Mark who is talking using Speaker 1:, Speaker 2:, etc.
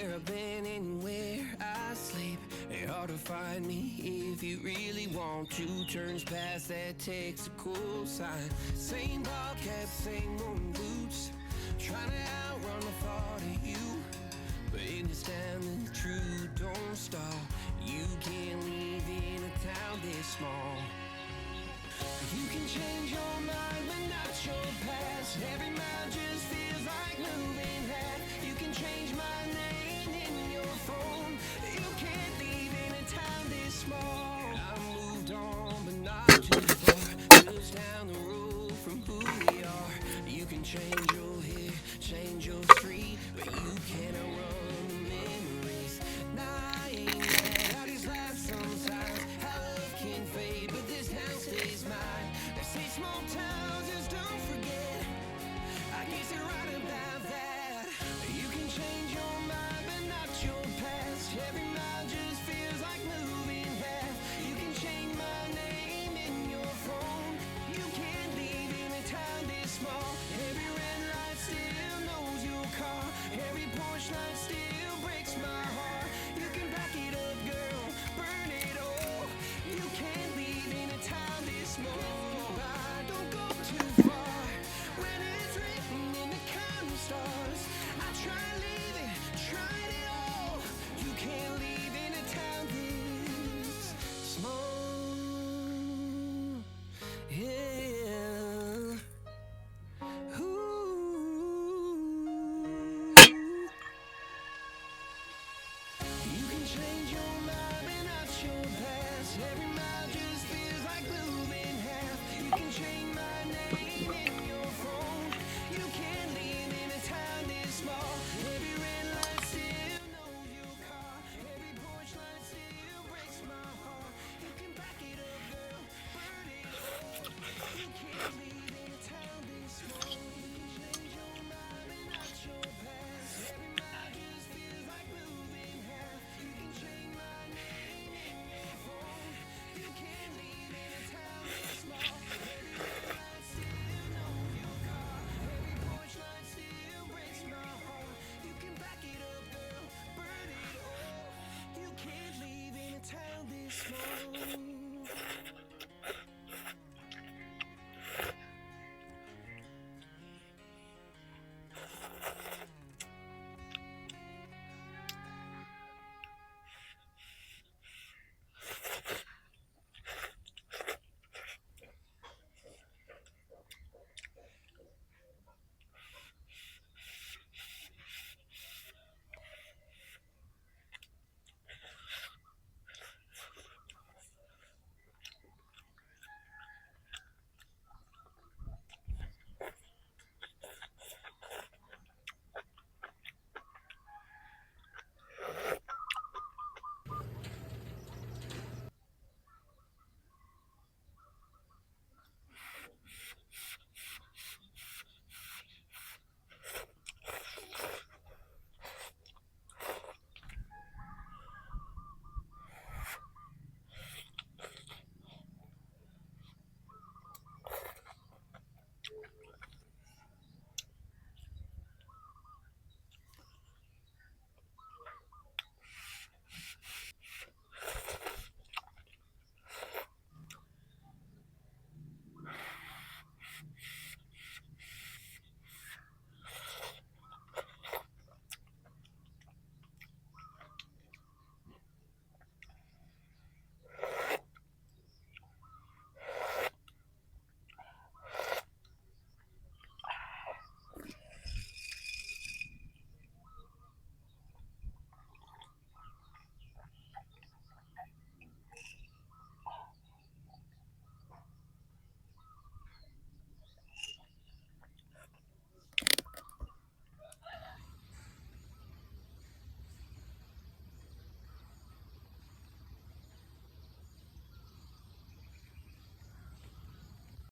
Speaker 1: where I've been and where I sleep. It's hard to find me if you really want to. Turns past that takes a cool sign. Same ball cap, same moon boots. Trying to outrun the thought of you. But in this town the truth don't stop. You can't live in a town this small. You can change your mind but not your past. Every mile just feels like moving half. You can change my name in your phone. You can't live in a town this small. I moved on but not too far. Just down the road from who we are. You can change your hair, change your street, but you can't run